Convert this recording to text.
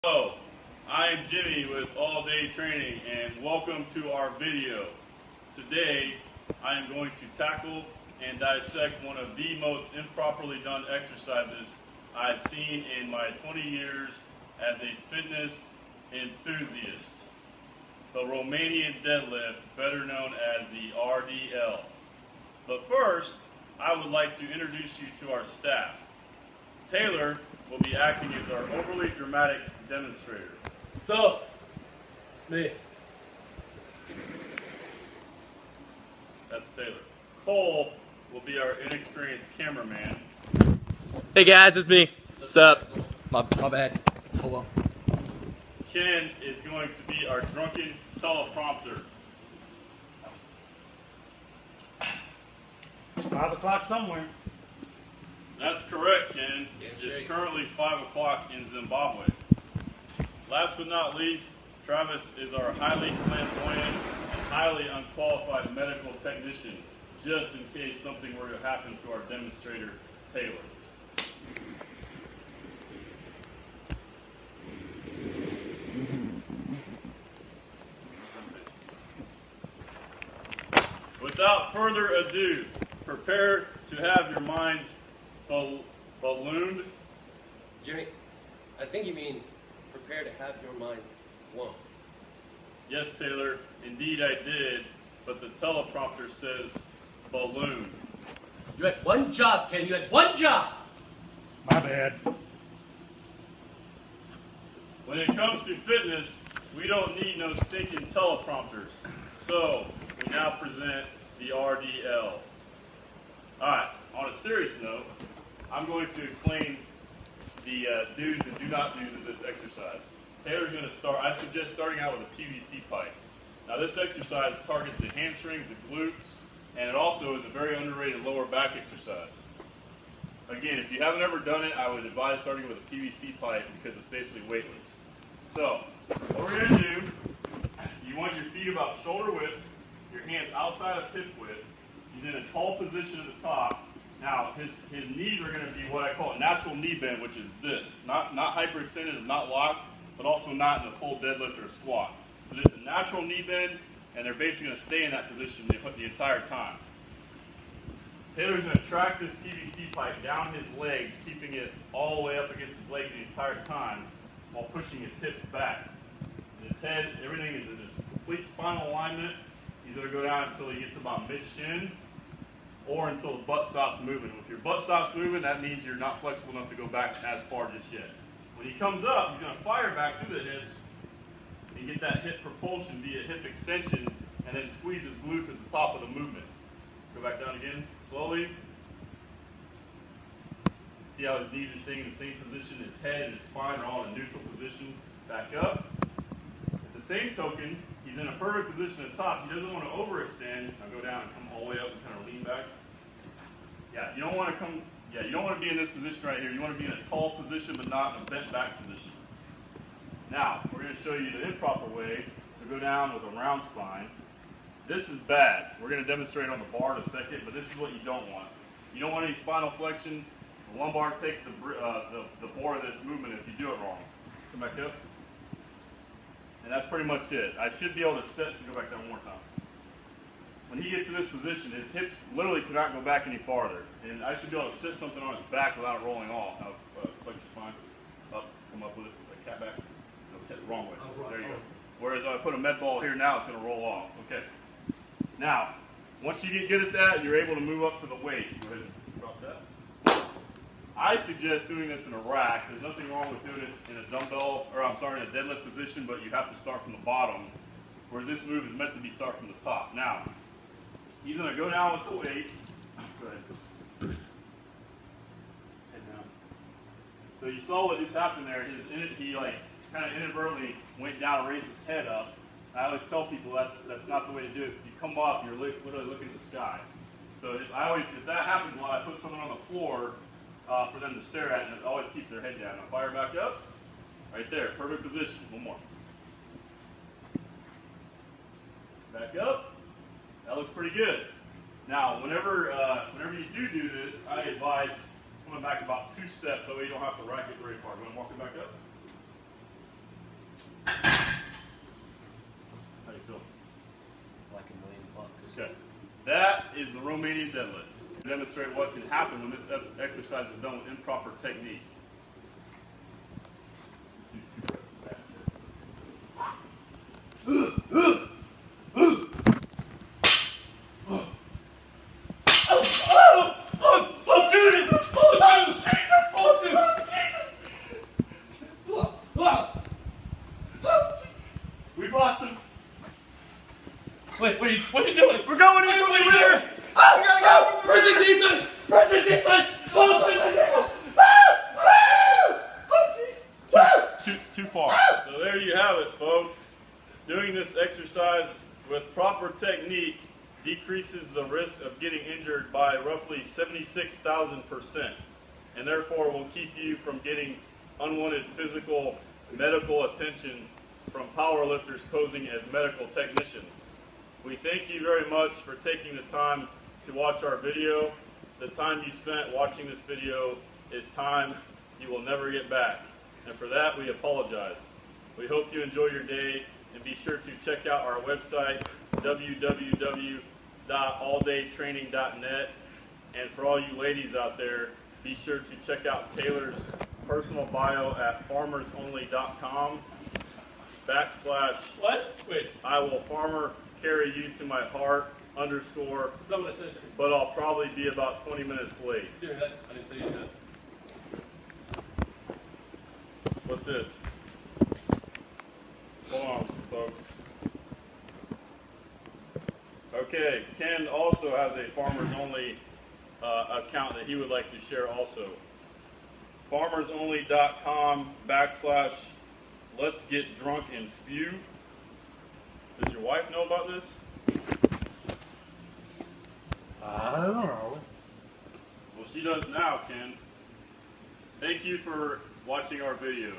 Hello, I am Jimmy with All Day Training and welcome to our video. Today I am going to tackle and dissect one of the most improperly done exercises I've seen in my 20 years as a fitness enthusiast. The Romanian deadlift, better known as the RDL. But first, I would like to introduce you to our staff. Taylor will be acting as our overly dramatic demonstrator. What's up? It's me. That's Taylor. Cole will be our inexperienced cameraman. Hey guys, it's me. What's up? My bad. Oh well. Ken is going to be our drunken teleprompter. It's 5 o'clock somewhere. That's correct, Ken. It's currently 5 o'clock in Zimbabwe. Last but not least, Travis is our highly flamboyant and highly unqualified medical technician, just in case something were to happen to our demonstrator, Taylor. Without further ado, prepare to have your minds ballooned. Jimmy, I think you mean prepare to have your minds blown. Yes, Taylor, indeed I did, but the teleprompter says balloon. You had one job, Ken. You had one job. My bad. When it comes to fitness, we don't need no stinking teleprompters. So, we now present the RDL. Alright, on a serious note, I'm going to explain the do's and do not do's of this exercise. Taylor's going to start, I suggest starting out with a PVC pipe. Now this exercise targets the hamstrings, the glutes, and it also is a very underrated lower back exercise. Again, if you haven't ever done it, I would advise starting with a PVC pipe because it's basically weightless. So, what we're going to do, you want your feet about shoulder width, your hands outside of hip width. He's in a tall position at the top. Now, his knees are going to be what I call a natural knee bend, which is this. Not hyperextended, not locked, but also not in a full deadlift or squat. So this is a natural knee bend, and they're basically going to stay in that position the entire time. Taylor's going to track this PVC pipe down his legs, keeping it all the way up against his legs the entire time while pushing his hips back. His head, everything is in this complete spinal alignment. He's going to go down until he gets about mid-shin or until the butt stops moving. If your butt stops moving, that means you're not flexible enough to go back as far just yet. When he comes up, he's going to fire back through the hips and get that hip propulsion via hip extension and then squeeze his glutes at the top of the movement. Go back down again, slowly. See how his knees are staying in the same position, his head and his spine are all in a neutral position. Back up. At the same token, he's in a perfect position at the top. He doesn't want to overextend. Now go down and come all the way up and kind of lean back. Yeah, you don't want to be in this position right here. You want to be in a tall position, but not in a bent back position. Now, we're going to show you the improper way. So go down with a round spine. This is bad. We're going to demonstrate on the bar in a second, but this is what you don't want. You don't want any spinal flexion. The lumbar takes the bore of this movement if you do it wrong. Come back up. And that's pretty much it. I should be able to set, so go back down one more time. When he gets to this position, his hips literally cannot go back any farther. And I should be able to sit something on his back without it rolling off. Now, flex your spine. Up, come up with it, like cat back. No, wrong way. There you go. Whereas if I put a med ball here now, it's going to roll off. Okay. Now, once you get good at that, you're able to move up to the weight. Go ahead and drop that. I suggest doing this in a rack. There's nothing wrong with doing it in a dumbbell, or I'm sorry, in a deadlift position, but you have to start from the bottom, whereas this move is meant to be start from the top. Now, he's going to go down with the weight. Go ahead. Head down. So you saw what just happened there. He like kind of inadvertently went down and raised his head up. I always tell people that's not the way to do it, because if you come up, you're literally looking at the sky. So if that happens a lot, I put someone on the floor for them to stare at, and it always keeps their head down. Now fire back up. Right there, perfect position. One more. Back up. That looks pretty good. Now, whenever you do this, I advise coming back about 2 steps, so you don't have to rack it very far. You want to walk it back up? is the Romanian deadlift. Demonstrate what can happen when this exercise is done with improper technique. We've lost him. Wait, what are you doing? We're going in from the rear. Oh, gotta go! Prison defense! Prison defense! Oh, prison defense! Too far. So there you have it, folks. Doing this exercise with proper technique decreases the risk of getting injured by roughly 76,000%, and therefore will keep you from getting unwanted physical medical attention from powerlifters posing as medical technicians. We thank you very much for taking the time to watch our video. The time you spent watching this video is time you will never get back. And for that, we apologize. We hope you enjoy your day, and be sure to check out our website, www.alldaytraining.net. And for all you ladies out there, be sure to check out Taylor's personal bio at farmersonly.com / What? Wait. I will farmer carry you to my heart _ That's not what I said. but I'll probably be about 20 minutes late. Dude, I didn't say that. What's this? Hold on, folks. Okay, Ken also has a Farmers Only account that he would like to share also. farmersonly.com / let's get drunk and spew. Does your wife know about this? I don't know. Well, she does now, Ken. Thank you for watching our video.